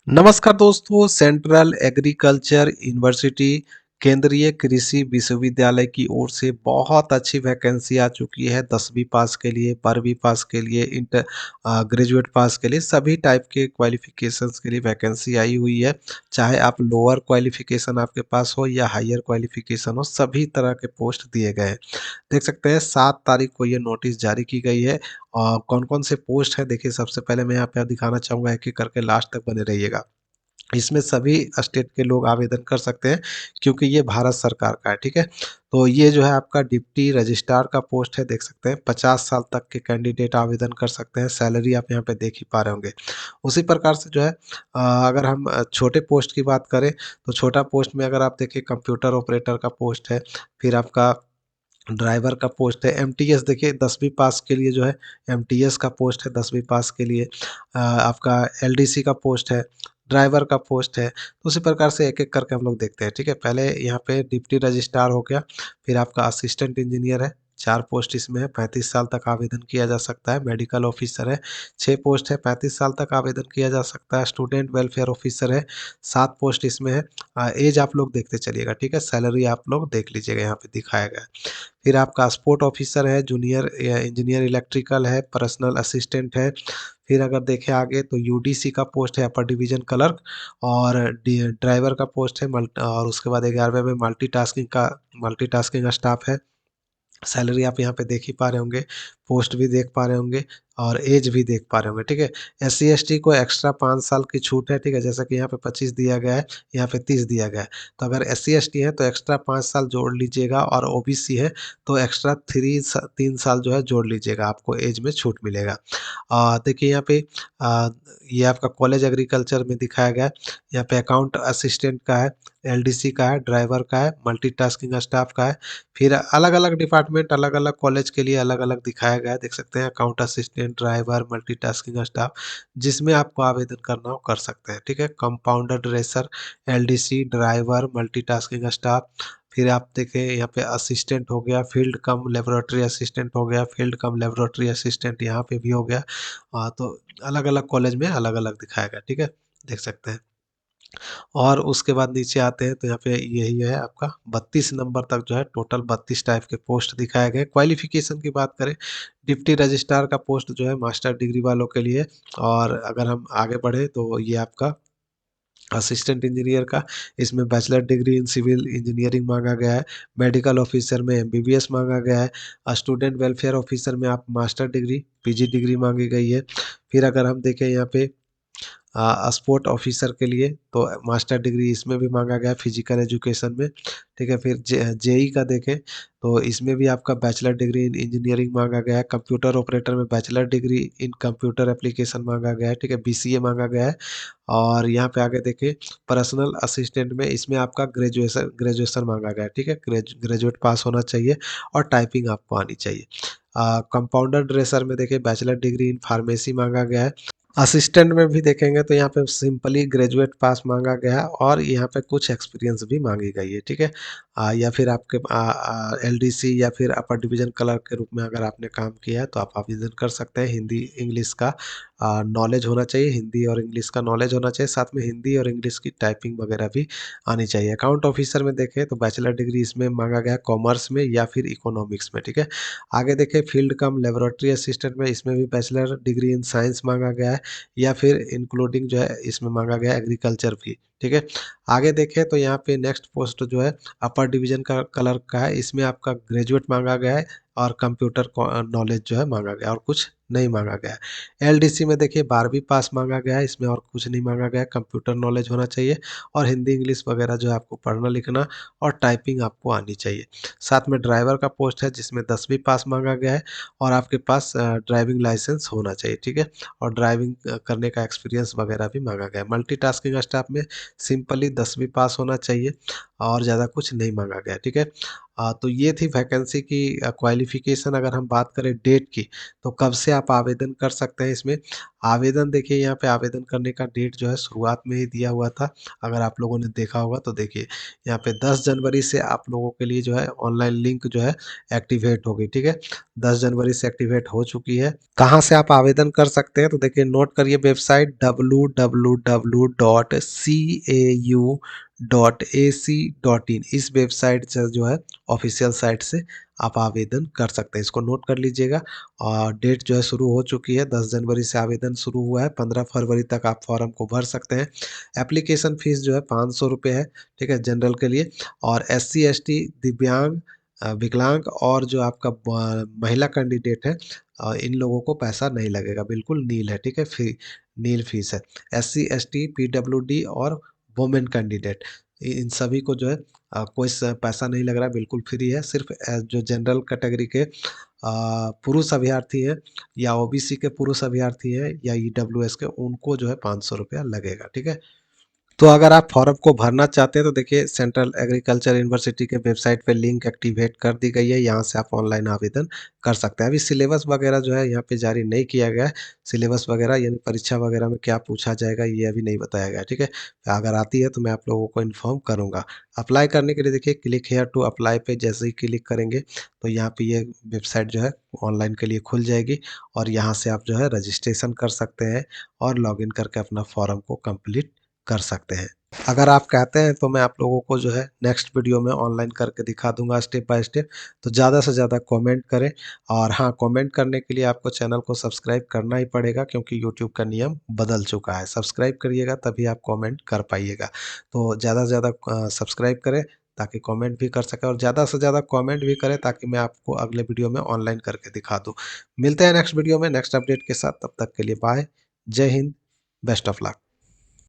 नमस्कार दोस्तों, central agriculture university केंद्रीय कृषि विश्वविद्यालय की ओर से बहुत अच्छी वैकेंसी आ चुकी है। 10वीं पास के लिए, 12वीं पास के लिए, ग्रेजुएट पास के लिए सभी टाइप के क्वालिफिकेशंस के लिए वैकेंसी आई हुई है। चाहे आप लोअर क्वालिफिकेशन आपके पास हो या हायर क्वालिफिकेशन हो, सभी तरह के पोस्ट दिए गए हैं। देख सकते हैं 7 तारीख को ये नोटिस जारी की गई है। कौन-कौन से पोस्ट हैं देखिए, सबसे पहले मैं यहाँ पे दिखाना चाहूँगा, एक-एक करके लास्ट तक बने रहिएगा। इसमें सभी स्टेट के लोग आवेदन कर सकते हैं क्योंकि ये भारत सरकार का है, ठीक है? तो ये जो है आपका डिप्टी रजिस्ट्रार का पोस्ट है, देख सकते हैं 50 साल तक के कैंडिडेट आवेदन कर सकते हैं। सैलरी आप यहाँ पे देख ही पा रहे होंगे। उसी प्रकार से जो है अगर हम छोटे पोस्ट की बात करें तो छोटा पोस्ट में अगर आप देखिए कंप्यूटर ऑपरेटर का पोस्ट है, फिर आपका ड्राइवर का पोस्ट है। एमटीएस देखिए 10वीं पास के लिए जो है एमटीएस का पोस्ट है 10वीं पास के लिए। आपका एलडीसी का पोस्ट है, ड्राइवर का पोस्ट है। तो उसी प्रकार से एक-एक करके हम लोग देखते हैं, ठीक है? पहले यहाँ पे डिप्टी रजिस्ट्रार हो गया, फिर आपका असिस्टेंट इंजीनियर है, 4 पोस्ट इसमें है, 35 साल तक आवेदन किया जा सकता है। मेडिकल ऑफिसर है, 6 पोस्ट है, 35 साल तक आवेदन किया जा सकता है। स्टूडेंट वेलफेयर ऑफिसर है, 7 पोस्ट इसमें है। ऐज आप लोग देखते चलिएगा, ठीक है? सैलरी आप लोग देख लीजिएगा, यहाँ पे दिखाया गया है। फिर आपका स्पोर्ट ऑफिसर है, जूनियर इंजीनियर इलेक्ट्रिकल है, पर्सनल असिस्टेंट है। फिर अगर देखें आगे तो यूडीसी का पोस्ट है, अपर डिवीजन क्लर्क। और ड्राइवर का पोस्ट है और उसके बाद 11वें में मल्टीटास्किंग स्टाफ है। सैलरी आप यहाँ पे देख ही पा रहे होंगे, पोस्ट भी देख पा रहे होंगे और ऐज भी देख पा रहे होंगे, ठीक है? एससी-एसटी को एक्स्ट्रा 5 साल की छूट है, ठीक है? जैसा कि यहाँ पे 25 दिया गया है, यहाँ पे 30 दिया गया है। तो अगर एससी-एसटी है तो एक्स्ट्रा 5 साल जोड़ लीजिएगा और ओबीसी है तो एक्स्ट्रा 3 साल जो है जोड़ लीजिएगा, आपको ऐज में छूट मिलेगा। देखिए यहाँ पे अ, ये आपका कॉलेज एग्रीकल्चर में दिखाया गया है, यहाँ पे अकाउंट असिस्टेंट का है, एलडीसी का है, ड्राइवर का है, मल्टीटास्किंग स्टाफ का है। फिर अलग-अलग डिपार्टमेंट, अलग-अलग कॉलेज के लिए अलग-अलग दिखाया गया है, देख सकते हैं account assistant, driver, multitasking staff, जिसमें आपको आवेदन करना हो कर सकते हैं, ठीक है? Compounder dresser, LDC, driver, multitasking staff. फिर आप देखें यहाँ पे असिस्टेंट हो गया, फील्ड कम लेबोरेटरी असिस्टेंट हो गया, फील्ड कम लेबोरेटरी असिस्टेंट यहाँ पे भी हो गया। तो अलग-अलग कॉलेज में अलग-अलग दिखाया गया, ठीक है? देख सकते हैं। और उसके बाद नीचे आते हैं तो यहाँ पे यही है आपका 32 नंबर तक जो है टोटल 32 टाइप के पोस्ट दिखाए गए। क्वालिफ़िकेशन की बात करें, डिप्टी रजिस्ट्रार का पोस्ट जो है मास्टर डिग्री वालों के लिए। और अगर हम आगे बढ़े तो ये आपका असिस्टेंट इंजीनियर का, इसमें bachelor degree in civil engineering माँगा गया है। मेडिकल ऑफिसर में एमबीबीएस माँगा गया है। स्टूडेंट वेलफेयर ऑफिसर में आप मास्टर डिग्री, पीजी डिग्री माँगी गई है। फिर अगर हम देखें यहाँ पे स्पोर्ट ऑफिसर के लिए तो मास्टर डिग्री इसमें भी माँगा गया है फिजिकल एजुकेशन में, ठीक है? फिर जेईई का देखें तो इसमें भी आपका बैचलर डिग्री इन इंजीनियरिंग माँगा गया है। कंप्यूटर ऑपरेटर में बैचलर डिग्री इन कंप्यूटर एप्लीकेशन माँगा गया है, ठीक है? बीसीए माँगा गया है। और यहाँ पे आगे देखें पर्सनल असिस्टेंट में इसमें आपका ग्रेजुएशन ग्रेजुएशन माँगा गया है, ठीक है? ग्रेजुएट पास होना चाहिए और टाइपिंग आपको आनी चाहिए। कंपाउंडर ड्रेसर में देखिए बैचलर डिग्री इन फार्मेसी माँगा गया है। असिस्टेंट में भी देखेंगे तो यहाँ पे सिंपली ग्रेजुएट पास माँगा गया है और यहाँ पे कुछ एक्सपीरियंस भी माँगी गई है, ठीक है? या फिर आपके एलडीसी या फिर अपर डिवीज़न क्लर्क के रूप में अगर आपने काम किया है तो आप आवेदन कर सकते हैं। हिंदी, इंग्लिश का नॉलेज होना चाहिए, हिंदी और इंग्लिश का नॉलेज होना चाहिए, साथ में हिंदी और इंग्लिश की टाइपिंग वगैरह भी आनी चाहिए। अकाउंट ऑफिसर में देखें तो बैचलर डिग्री इसमें माँगा गया है कॉमर्स में या फिर इकोनॉमिक्स में, ठीक है? आगे देखें फील्ड कम लेबोरेटरी असिस्टेंट में इसमें भी बैचलर डिग्री इन साइंस माँगा गया है या फिर इंक्लूडिंग जो है इसमें माँगा गया है एग्रीकल्चर भी, ठीक है? आगे देखें तो यहाँ पे नेक्स्ट पोस्ट जो है अपर डिवीज़न का क्लर्क का है, इसमें आपका ग्रेजुएट माँगा गया है और कंप्यूटर नॉलेज जो है माँगा गया है और कुछ नहीं माँगा गया है। एलडीसी में देखिए 12वीं पास माँगा गया है, इसमें और कुछ नहीं माँगा गया है, कंप्यूटर नॉलेज होना चाहिए और हिंदी, इंग्लिश वगैरह जो है आपको पढ़ना-लिखना और टाइपिंग आपको आनी चाहिए। साथ में ड्राइवर का पोस्ट है जिसमें 10वीं पास माँगा गया है और आपके पास ड्राइविंग लाइसेंस होना चाहिए, ठीक है? और ड्राइविंग करने का एक्सपीरियंस वगैरह भी माँगा गया है। मल्टीटास्किंग स्टाफ में सिंपली 10वीं पास होना चाहिए और ज़्यादा कुछ नहीं माँगा गया है, ठीक है? तो ये थी वैकेंसी की क्वालिफ़िकेशन। अगर हम बात करें डेट की, तो कब से आप आवेदन कर सकते हैं इसमें। आवेदन देखिए, यहाँ पे आवेदन करने का डेट जो है शुरुआत में ही दिया हुआ था। अगर आप लोगों ने देखा होगा तो देखिए, यहाँ पे 10 जनवरी से आप लोगों के लिए जो है ऑनलाइन लिंक जो है एक्टिवेट होगी, ठीक है। 10 जनवरी से एक्टिवेट हो चुकी है। कहाँ से आप आवेदन कर सकते हैं, तो देखिए नोट करिए वेबसाइट www.cau.ac.in। इस वेबसाइट से जो है ऑफिशियल साइट से आप आवेदन कर सकते हैं, इसको नोट कर लीजिएगा। और डेट जो है शुरू हो चुकी है, 10 जनवरी से आवेदन शुरू हुआ है, 15 फरवरी तक आप फॉर्म को भर सकते हैं। एप्लीकेशन फ़ीस जो है ₹500 है, ठीक है, जनरल के लिए। और एससी, एसटी, दिव्यांग, विकलांग और जो आपका महिला कैंडिडेट है, इन लोगों को पैसा नहीं लगेगा, बिल्कुल नील है, ठीक है, नील फीस है। एससी, एसटी, पीडब्ल्यूडी और वुमेन कैंडिडेट, इन सभी को जो है कोई पैसा नहीं लग रहा है, बिल्कुल फ्री है। सिर्फ जो जनरल कैटेगरी के पुरुष अभ्यर्थी हैं, या ओबीसी के पुरुष अभ्यर्थी हैं, या ईडब्ल्यूएस के, उनको जो है ₹500 लगेगा, ठीक है। तो अगर आप फॉर्म को भरना चाहते हैं तो देखिए सेंट्रल एग्रीकल्चर यूनिवर्सिटी के वेबसाइट पे लिंक एक्टिवेट कर दी गई है, यहाँ से आप ऑनलाइन आवेदन कर सकते हैं। अभी सिलेबस वगैरह जो है यहाँ पे जारी नहीं किया गया है। सिलेबस वगैरह यानी परीक्षा वगैरह में क्या पूछा जाएगा ये अभी नहीं बताया गया है, ठीक है। अगर आती है तो मैं आप लोगों को इन्फॉर्म करूँगा। अप्लाई करने के लिए देखिए क्लिक हेयर टू अप्लाई पे जैसे ही क्लिक करेंगे तो यहाँ पे ये वेबसाइट जो है ऑनलाइन के लिए खुल जाएगी, और यहाँ से आप जो है रजिस्ट्रेशन कर सकते हैं और लॉगिन करके अपना फॉर्म को कंप्लीट कर सकते हैं। अगर आप कहते हैं तो मैं आप लोगों को जो है नेक्स्ट वीडियो में ऑनलाइन करके दिखा दूँगा स्टेप बाय स्टेप। तो ज़्यादा से ज़्यादा कमेंट करें, और हाँ, कमेंट करने के लिए आपको चैनल को सब्सक्राइब करना ही पड़ेगा, क्योंकि यूट्यूब का नियम बदल चुका है। सब्सक्राइब करिएगा तभी आप कमेंट कर पाइएगा। तो ज़्यादा से ज़्यादा सब्सक्राइब करें ताकि कमेंट भी कर सकें, और ज़्यादा से ज़्यादा कमेंट भी करें ताकि मैं आपको अगले वीडियो में ऑनलाइन करके दिखा दूँ। मिलते हैं नेक्स्ट वीडियो में नेक्स्ट अपडेट के साथ, तब तक के लिए बाय। जय हिंद, बेस्ट ऑफ लक।